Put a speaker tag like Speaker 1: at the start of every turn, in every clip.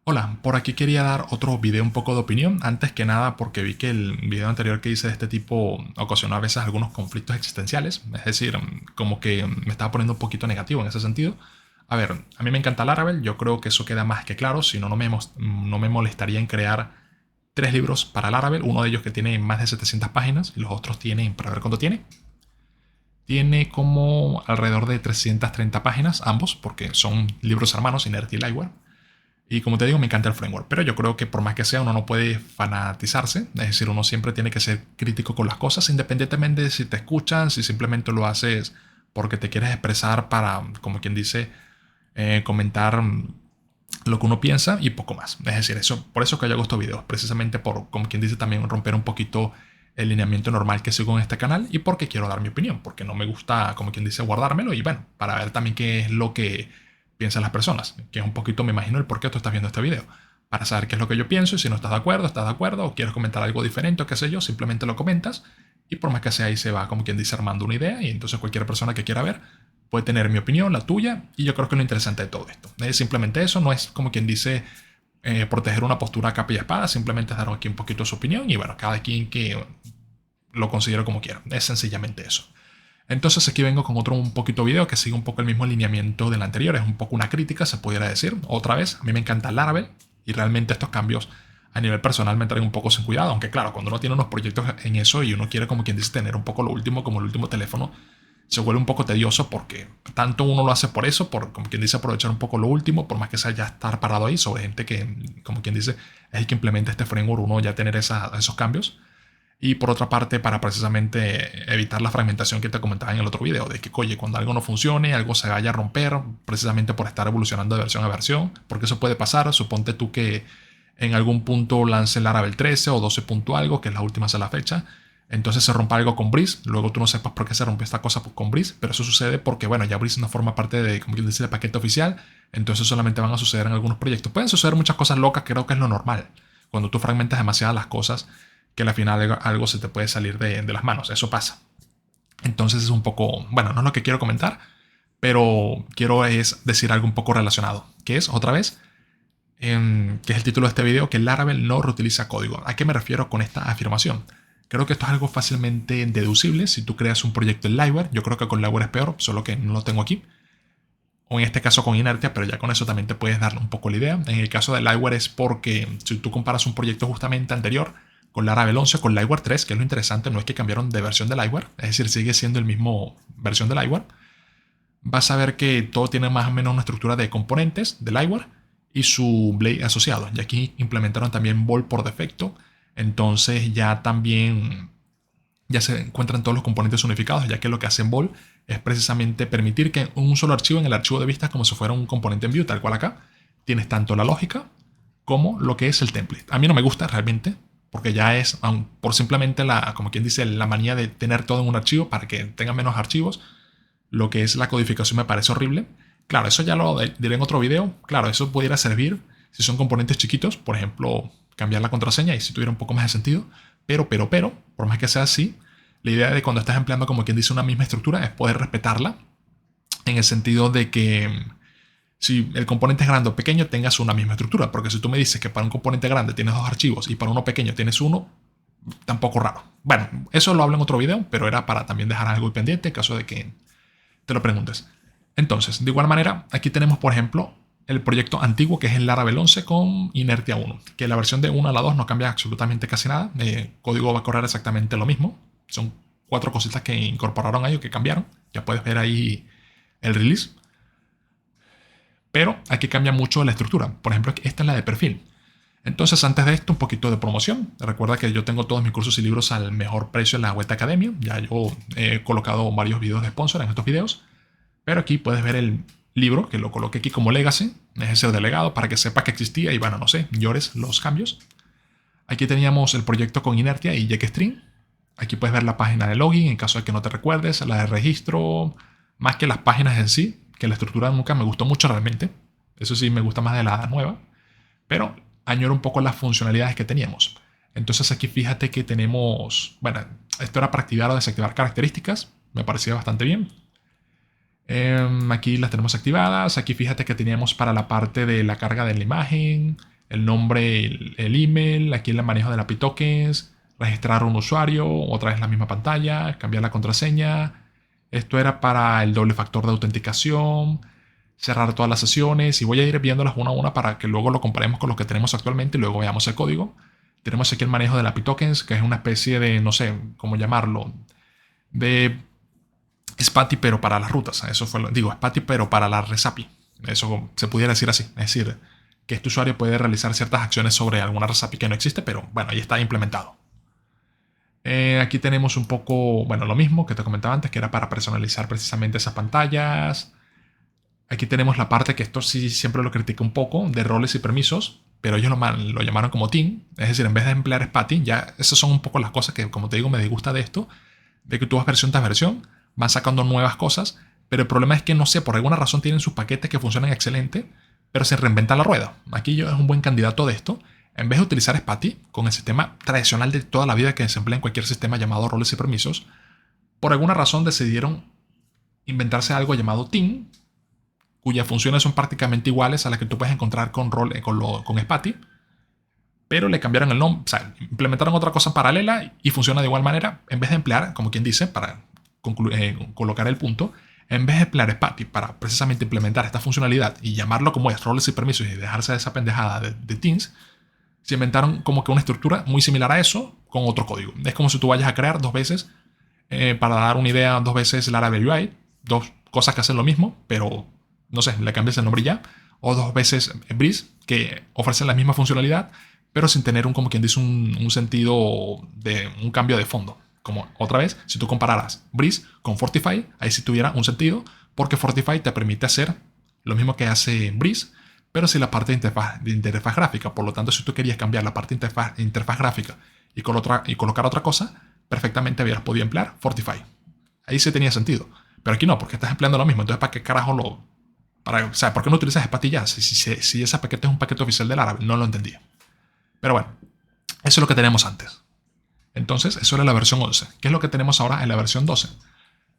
Speaker 1: Hola, por aquí quería dar otro video un poco de opinión, antes que nada porque vi que el video anterior que hice de este tipo ocasionó a veces algunos conflictos existenciales, es decir, como que me estaba poniendo un poquito negativo en ese sentido. A ver, a mí me encanta Laravel, yo creo que eso queda más que claro, si no, no me molestaría en crear tres libros para Laravel, uno de ellos que tiene más de 700 páginas y los otros tienen, para ver cuánto tiene como alrededor de 330 páginas, ambos, porque son libros hermanos, Inert y Liveware. Y como te digo, me encanta el framework, pero yo creo que por más que sea, uno no puede fanatizarse, es decir, uno siempre tiene que ser crítico con las cosas, independientemente de si te escuchan, si simplemente lo haces porque te quieres expresar para, como quien dice, comentar lo que uno piensa y poco más. Es decir, eso, por eso que yo hago estos videos, precisamente por, como quien dice, también romper un poquito el lineamiento normal que sigo en este canal y porque quiero dar mi opinión, porque no me gusta, como quien dice, guardármelo y bueno, para ver también qué es lo que piensan las personas, que es un poquito, me imagino, el por qué tú estás viendo este video, para saber qué es lo que yo pienso y si no estás de acuerdo o quieres comentar algo diferente o qué sé yo, simplemente lo comentas y por más que sea ahí se va, como quien dice, armando una idea y entonces cualquier persona que quiera ver puede tener mi opinión, la tuya, y yo creo que es lo interesante de todo esto. Es simplemente eso, no es como quien dice proteger una postura a capa y espada, simplemente es dar aquí un poquito su opinión y bueno, cada quien que lo considere como quiera. Es sencillamente eso. Entonces aquí vengo con otro un poquito video que sigue un poco el mismo lineamiento del anterior, es un poco una crítica, se pudiera decir. Otra vez, a mí me encanta Laravel y realmente estos cambios a nivel personal me traen un poco sin cuidado, aunque claro, cuando uno tiene unos proyectos en eso y uno quiere como quien dice tener un poco lo último como el último teléfono, se vuelve un poco tedioso porque tanto uno lo hace por eso, por como quien dice aprovechar un poco lo último, por más que sea ya estar parado ahí sobre gente que, como quien dice, es el que implementa este framework, uno ya tener esos cambios. Y por otra parte, para precisamente evitar la fragmentación que te comentaba en el otro video, de que, oye, cuando algo no funcione, algo se vaya a romper, precisamente por estar evolucionando de versión a versión, porque eso puede pasar. Suponte tú que en algún punto lance Laravel 13 o 12 punto algo, que es la última hasta la fecha, entonces se rompa algo con Breeze, luego tú no sepas por qué se rompió esta cosa con Breeze, pero eso sucede porque, bueno, ya Breeze no forma parte de, como quien dice, el paquete oficial, entonces solamente van a suceder en algunos proyectos. Pueden suceder muchas cosas locas, creo que es lo normal. Cuando tú fragmentas demasiadas las cosas, que al final algo se te puede salir de las manos. Eso pasa. Entonces es un poco, bueno, no es lo que quiero comentar, pero quiero es decir algo un poco relacionado, que es otra vez, que es el título de este video, que Laravel no reutiliza código. ¿A qué me refiero con esta afirmación? Creo que esto es algo fácilmente deducible si tú creas un proyecto en Liveware. Yo creo que con Liveware es peor, solo que no lo tengo aquí. O en este caso con Inertia, pero ya con eso también te puedes dar un poco la idea. En el caso de Liveware es porque si tú comparas un proyecto justamente anterior con Laravel 11 con Liveware 3, que es lo interesante, no es que cambiaron de versión de Liveware, es decir, sigue siendo el mismo versión de Liveware, vas a ver que todo tiene más o menos una estructura de componentes de Liveware y su Blade asociado. Y aquí implementaron también Bol por defecto, entonces ya también ya se encuentran todos los componentes unificados, ya que lo que hace Bol es precisamente permitir que un solo archivo, en el archivo de vistas, como si fuera un componente en view, tal cual acá, tienes tanto la lógica como lo que es el template. A mí no me gusta realmente, porque ya es por simplemente la, como quien dice, la manía de tener todo en un archivo para que tenga menos archivos. Lo que es la codificación me parece horrible. Claro, eso ya lo diré en otro video. Claro, eso pudiera servir si son componentes chiquitos, por ejemplo, cambiar la contraseña y si tuviera un poco más de sentido. Pero, por más que sea así, la idea de cuando estás empleando, como quien dice, una misma estructura es poder respetarla en el sentido de que si el componente es grande o pequeño tengas una misma estructura. Porque si tú me dices que para un componente grande tienes dos archivos y para uno pequeño tienes uno, tampoco raro. Bueno, eso lo hablo en otro video, pero era para también dejar algo pendiente en caso de que te lo preguntes. Entonces, de igual manera, aquí tenemos, por ejemplo, el proyecto antiguo que es el Laravel 11 con Inertia 1, que la versión de 1 a la 2 no cambia absolutamente casi nada. El código va a correr exactamente lo mismo. Son cuatro cositas que incorporaron ahí o que cambiaron. Ya puedes ver ahí el release. Pero aquí cambia mucho la estructura. Por ejemplo, esta es la de perfil. Entonces, antes de esto, un poquito de promoción. Recuerda que yo tengo todos mis cursos y libros al mejor precio en la web Academia. Ya yo he colocado varios videos de sponsor en estos videos. Pero aquí puedes ver el libro, que lo coloqué aquí como Legacy. Es el delegado para que sepa que existía y bueno, no sé, llores los cambios. Aquí teníamos el proyecto con Inertia y Jetstream. Aquí puedes ver la página de login en caso de que no te recuerdes, la de registro, más que las páginas en sí, que la estructura nunca me gustó mucho realmente. Eso sí, me gusta más de la nueva. Pero añoro un poco las funcionalidades que teníamos. Entonces aquí fíjate que tenemos, bueno, esto era para activar o desactivar características, me parecía bastante bien. Aquí las tenemos activadas, aquí fíjate que teníamos para la parte de la carga de la imagen, el nombre, el email, aquí el manejo de la API tokens, registrar un usuario, otra vez la misma pantalla, cambiar la contraseña. Esto era para el doble factor de autenticación, cerrar todas las sesiones y voy a ir viéndolas una a una para que luego lo comparemos con lo que tenemos actualmente y luego veamos el código. Tenemos aquí el manejo de la API tokens, que es una especie de, no sé cómo llamarlo, de SPATI pero para las rutas. Eso fue, digo, SPATI pero para la REST API. Eso se pudiera decir así. Es decir, que este usuario puede realizar ciertas acciones sobre alguna REST API que no existe, pero bueno, ahí está implementado. Aquí tenemos un poco, bueno, lo mismo que te comentaba antes, que era para personalizar precisamente esas pantallas. Aquí tenemos la parte que esto sí siempre lo critico un poco, de roles y permisos, pero ellos lo llamaron como team. Es decir, en vez de emplear SPATI, ya esas son un poco las cosas que, como te digo, me disgusta de esto, de que tú vas versión tras versión, van sacando nuevas cosas, pero el problema es que, no sé, por alguna razón tienen sus paquetes que funcionan excelente, pero se reinventan la rueda. Aquí yo es un buen candidato de esto. En vez de utilizar SPATI con el sistema tradicional de toda la vida que se emplea en cualquier sistema llamado roles y permisos, por alguna razón decidieron inventarse algo llamado team, cuyas funciones son prácticamente iguales a las que tú puedes encontrar con SPATI, pero le cambiaron el nombre, o sea, implementaron otra cosa paralela y funciona de igual manera. En vez de emplear, como quien dice, para colocar el punto, en vez de emplear SPATI para precisamente implementar esta funcionalidad y llamarlo como es, roles y permisos, y dejarse de esa pendejada de Teams, se inventaron como que una estructura muy similar a eso con otro código. Es como si tú vayas a crear dos veces, para dar una idea, dos veces Laravel UI, dos cosas que hacen lo mismo, pero no sé, le cambias el nombre y ya, o dos veces Breeze, que ofrecen la misma funcionalidad, pero sin tener como quien dice, un sentido de un cambio de fondo. Como otra vez, si tú compararas Breeze con Fortify, ahí sí tuviera un sentido, porque Fortify te permite hacer lo mismo que hace Breeze, pero sin la parte de interfaz gráfica. Por lo tanto, si tú querías cambiar la parte de interfaz gráfica y colocar otra cosa, perfectamente hubieras podido emplear Fortify. Ahí sí tenía sentido. Pero aquí no, porque estás empleando lo mismo. Entonces, ¿para qué carajo o sea, ¿por qué no utilizas SPATI ya? Si ese paquete es un paquete oficial del Laravel, no lo entendía. Pero bueno, eso es lo que teníamos antes. Entonces, eso era la versión 11. ¿Qué es lo que tenemos ahora en la versión 12?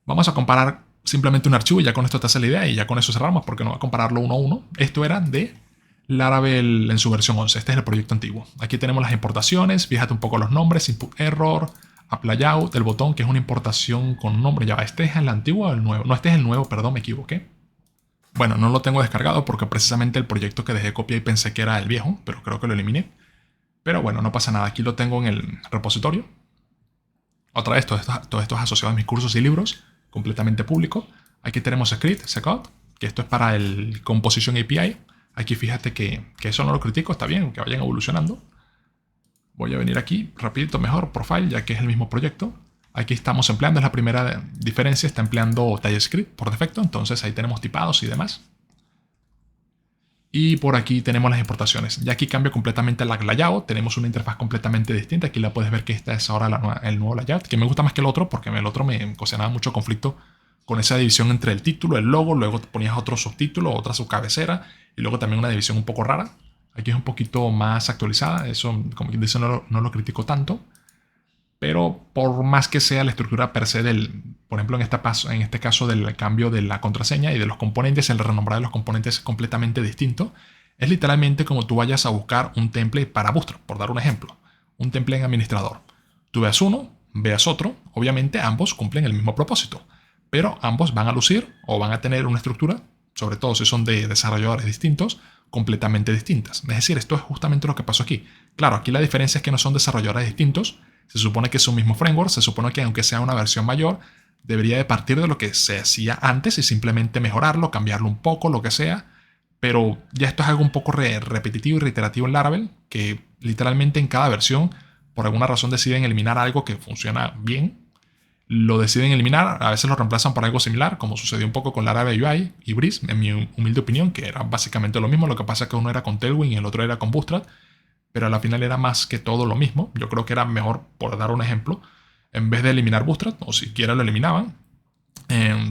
Speaker 1: Vamos a comparar simplemente un archivo y ya con esto te hace la idea y ya con eso cerramos porque no va a compararlo uno a uno. Esto era de Laravel en su versión 11. Este es el proyecto antiguo. Aquí tenemos las importaciones. Fíjate un poco los nombres. Input error, app layout, el botón que es una importación con un nombre. Ya va, ¿este es el antiguo o el nuevo? No, este es el nuevo, perdón, me equivoqué. Bueno, no lo tengo descargado porque precisamente el proyecto que dejé copiar y pensé que era el viejo, pero creo que lo eliminé. Pero bueno, no pasa nada. Aquí lo tengo en el repositorio. Otra vez, todo esto es asociado a mis cursos y libros, completamente público. Aquí tenemos script, checkout, que esto es para el Composition API. Aquí fíjate que eso no lo critico, está bien, que vayan evolucionando. Voy a venir aquí, rapidito, mejor, profile, ya que es el mismo proyecto. Aquí estamos empleando, es la primera diferencia, está empleando TypeScript por defecto, entonces ahí tenemos tipados y demás. Y por aquí tenemos las importaciones. Ya aquí cambia completamente el layout. Tenemos una interfaz completamente distinta. Aquí la puedes ver que esta es ahora el nuevo layout, que me gusta más que el otro porque el otro me ocasionaba mucho conflicto con esa división entre el título, el logo, luego te ponías otro subtítulo, otra subcabecera y luego también una división un poco rara. Aquí es un poquito más actualizada. Eso, como quien dice, no lo critico tanto. Pero por más que sea la estructura per se por ejemplo, en este caso del cambio de la contraseña y de los componentes, el renombrar de los componentes es completamente distinto. Es literalmente como tú vayas a buscar un template para Bootstrap, por dar un ejemplo. Un template en administrador. Tú veas uno, veas otro, obviamente ambos cumplen el mismo propósito, pero ambos van a lucir o van a tener una estructura, sobre todo si son de desarrolladores distintos, completamente distintas. Es decir, esto es justamente lo que pasó aquí. Claro, aquí la diferencia es que no son desarrolladores distintos. Se supone que es un mismo framework, se supone que aunque sea una versión mayor, debería de partir de lo que se hacía antes y simplemente mejorarlo, cambiarlo un poco, lo que sea. Pero ya esto es algo un poco repetitivo y reiterativo en Laravel, que literalmente en cada versión, por alguna razón deciden eliminar algo que funciona bien. Lo deciden eliminar, a veces lo reemplazan por algo similar, como sucedió un poco con Laravel UI y Breeze, en mi humilde opinión, que era básicamente lo mismo. Lo que pasa es que uno era con Tailwind y el otro era con Bootstrap, pero a la final era más que todo lo mismo. Yo creo que era mejor, por dar un ejemplo, en vez de eliminar Bootstrap, o siquiera lo eliminaban,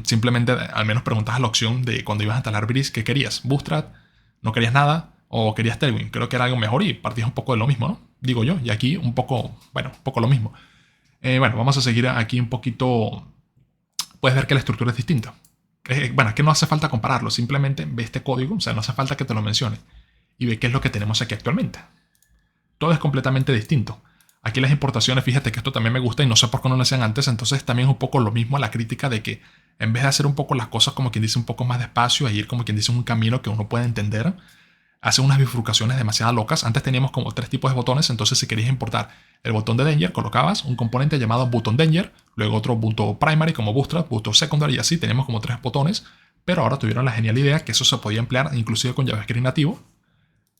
Speaker 1: simplemente al menos preguntabas la opción de cuando ibas a instalar Breeze, ¿qué querías? ¿Bootstrap? ¿No querías nada? ¿O querías Tailwind? Creo que era algo mejor y partías un poco de lo mismo, ¿no? Digo yo, y aquí un poco lo mismo. Bueno, vamos a seguir aquí un poquito. Puedes ver que la estructura es distinta. Bueno, es que no hace falta compararlo, simplemente ve este código, o sea, no hace falta que te lo mencione. y ve qué es lo que tenemos aquí actualmente. Todo es completamente distinto. Aquí las importaciones, fíjate que esto también me gusta y no sé por qué no lo hacían antes, entonces también es un poco lo mismo a la crítica de que en vez de hacer un poco las cosas como quien dice un poco más despacio, e ir como quien dice un camino que uno puede entender, hace unas bifurcaciones demasiado locas. Antes teníamos como 3 tipos de botones, entonces si querías importar el botón de Danger, colocabas un componente llamado button Danger, luego otro button primary como bootstrap, button secondary y así, teníamos como 3 botones, pero ahora tuvieron la genial idea que eso se podía emplear inclusive con JavaScript nativo,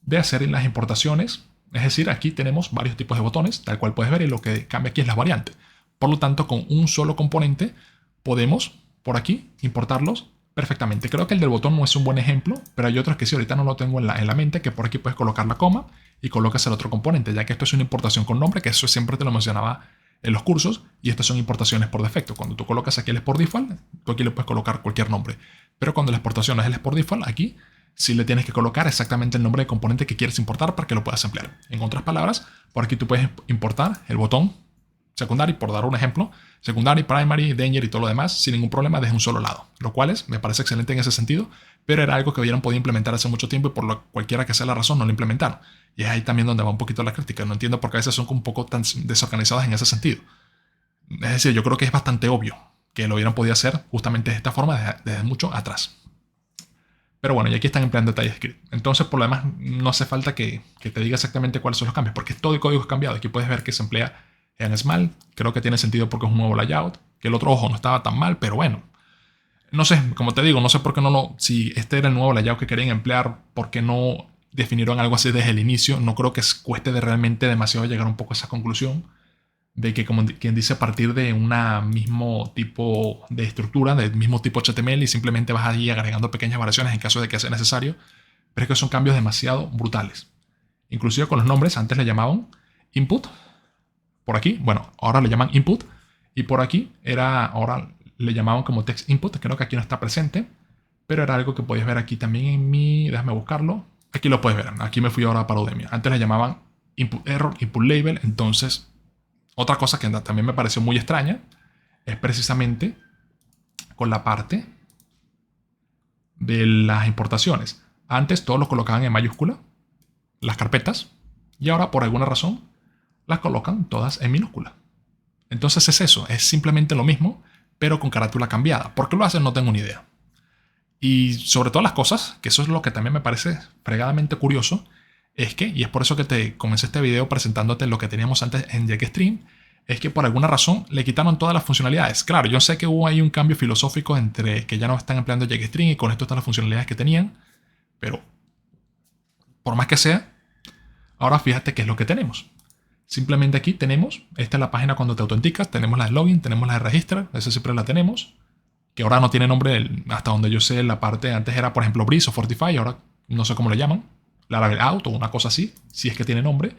Speaker 1: de hacer las importaciones. Es decir, aquí tenemos varios tipos de botones, tal cual puedes ver, y lo que cambia aquí es la variante. Por lo tanto, con un solo componente podemos, por aquí, importarlos perfectamente. Creo que el del botón no es un buen ejemplo, pero hay otros que sí, ahorita no lo tengo en la mente, que por aquí puedes colocar la coma y colocas el otro componente, ya que esto es una importación con nombre, que eso siempre te lo mencionaba en los cursos, y estas son importaciones por defecto. Cuando tú colocas aquí el export default, tú aquí le puedes colocar cualquier nombre. Pero cuando la exportación es el export default, aquí sí le tienes que colocar exactamente el nombre del componente que quieres importar para que lo puedas emplear. En otras palabras, por aquí tú puedes importar el botón secondary, por dar un ejemplo, secondary, primary, danger y todo lo demás sin ningún problema desde un solo lado, lo cual me parece excelente en ese sentido, pero era algo que hubieran podido implementar hace mucho tiempo y por cualquiera que sea la razón no lo implementaron. Y es ahí también donde va un poquito la crítica. No entiendo por qué a veces son un poco tan desorganizadas en ese sentido. Es decir, yo creo que es bastante obvio que lo hubieran podido hacer justamente de esta forma desde mucho atrás. Pero bueno, y aquí están empleando TypeScript. Entonces, por lo demás, no hace falta que te diga exactamente cuáles son los cambios, porque todo el código es cambiado. Aquí puedes ver que se emplea en Small. Creo que tiene sentido porque es un nuevo layout. Que el otro, ojo, no estaba tan mal, pero bueno. No sé, como te digo, no sé por qué no lo... Si este era el nuevo layout que querían emplear, ¿por qué no definieron algo así desde el inicio? No creo que cueste realmente demasiado llegar un poco a esa conclusión de que, como quien dice, partir de un mismo tipo de estructura, del mismo tipo HTML, y simplemente vas ahí agregando pequeñas variaciones en caso de que sea necesario, pero es que son cambios demasiado brutales. Inclusive con los nombres, antes le llamaban input, por aquí, bueno, ahora le llaman input, y por aquí ahora le llamaban como text input, creo que aquí no está presente, pero era algo que podías ver aquí también en déjame buscarlo, aquí lo puedes ver, aquí me fui ahora para Udemy, antes le llamaban input error, input label, entonces otra cosa que también me pareció muy extraña es precisamente con la parte de las importaciones. Antes todos los colocaban en mayúscula, las carpetas, y ahora por alguna razón las colocan todas en minúscula. Entonces es eso, es simplemente lo mismo, pero con carátula cambiada. ¿Por qué lo hacen? No tengo ni idea. Y sobre todas las cosas, que eso es lo que también me parece fregadamente curioso, es que, y es por eso que te comencé este video presentándote lo que teníamos antes en JStream, es que por alguna razón le quitaron todas las funcionalidades. Claro, yo sé que hubo ahí un cambio filosófico entre que ya no están empleando JStream y con esto están las funcionalidades que tenían, pero por más que sea, ahora fíjate qué es lo que tenemos. Simplemente aquí tenemos, esta es la página cuando te autenticas, tenemos la de login, tenemos la de registrar, esa siempre la tenemos, que ahora no tiene nombre, hasta donde yo sé, la parte antes era, por ejemplo, Breeze o Fortify, ahora no sé cómo le llaman, Laravel Out o una cosa así, si es que tiene nombre.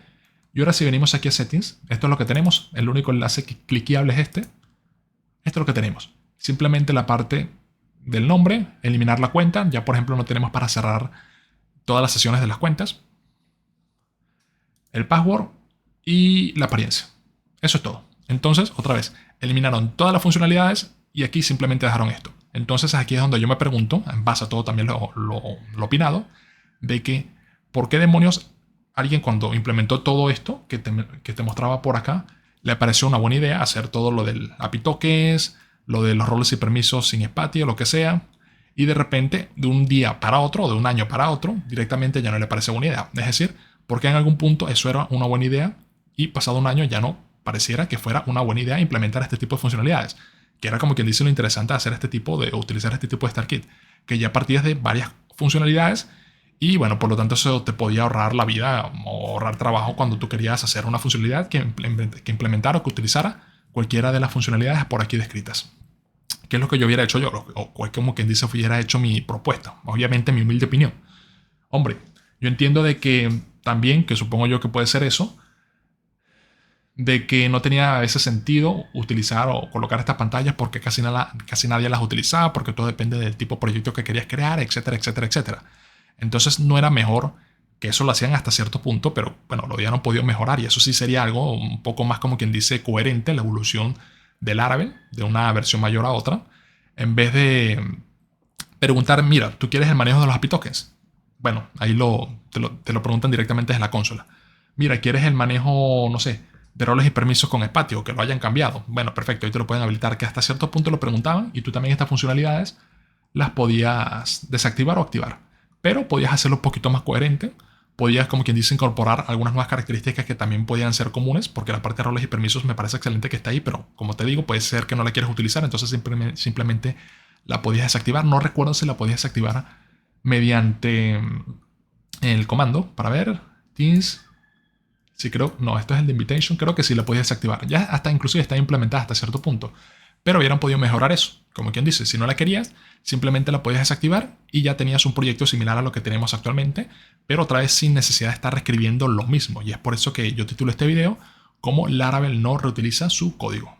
Speaker 1: Y ahora si venimos aquí a Settings, esto es lo que tenemos, el único enlace cliqueable es este. Esto es lo que tenemos. Simplemente la parte del nombre, eliminar la cuenta, ya por ejemplo no tenemos para cerrar todas las sesiones de las cuentas. El password y la apariencia. Eso es todo. Entonces, otra vez, eliminaron todas las funcionalidades y aquí simplemente dejaron esto. Entonces aquí es donde yo me pregunto, en base a todo también lo opinado, de que ¿por qué demonios alguien cuando implementó todo esto que te mostraba por acá, le pareció una buena idea hacer todo lo del API tokens, lo de los roles y permisos sin espacio, lo que sea, y de repente, de un día para otro, de un año para otro, directamente ya no le parece buena idea? Es decir, porque en algún punto eso era una buena idea y pasado un año ya no pareciera que fuera una buena idea implementar este tipo de funcionalidades, que era como quien dice lo interesante de hacer utilizar este tipo de StartKit, que ya partías de varias funcionalidades y bueno, por lo tanto eso te podía ahorrar la vida o ahorrar trabajo cuando tú querías hacer una funcionalidad que implementara o que utilizara cualquiera de las funcionalidades por aquí descritas. ¿Qué es lo que yo hubiera hecho yo? O es como quien dice, hubiera hecho mi propuesta. Obviamente mi humilde opinión. Hombre, yo entiendo de que también, que supongo yo que puede ser eso, de que no tenía ese sentido utilizar o colocar estas pantallas porque casi nadie las utilizaba, porque todo depende del tipo de proyecto que querías crear, etcétera, etcétera, etcétera. Entonces no era mejor, que eso lo hacían hasta cierto punto, pero bueno, lo habían podido mejorar y eso sí sería algo un poco más como quien dice coherente, la evolución del Laravel, de una versión mayor a otra, en vez de preguntar, mira, ¿tú quieres el manejo de los API tokens? Bueno, ahí te lo preguntan directamente desde la consola. Mira, ¿quieres el manejo, no sé, de roles y permisos con Spatio, que lo hayan cambiado? Bueno, perfecto, ahí te lo pueden habilitar, que hasta cierto punto lo preguntaban y tú también estas funcionalidades las podías desactivar o activar. Pero podías hacerlo un poquito más coherente. Podías, como quien dice, incorporar algunas nuevas características que también podían ser comunes, porque la parte de roles y permisos me parece excelente que está ahí, pero como te digo, puede ser que no la quieras utilizar, entonces simplemente la podías desactivar. No recuerdo si la podías desactivar mediante el comando para ver. Teams. Sí, creo. No, esto es el de Invitation. Creo que sí la podías desactivar. Ya hasta inclusive está implementada hasta cierto punto. Pero hubieran podido mejorar eso. Como quien dice, si no la querías, simplemente la podías desactivar y ya tenías un proyecto similar a lo que tenemos actualmente, pero otra vez sin necesidad de estar reescribiendo lo mismo. Y es por eso que yo titulo este video como Laravel no reutiliza su código.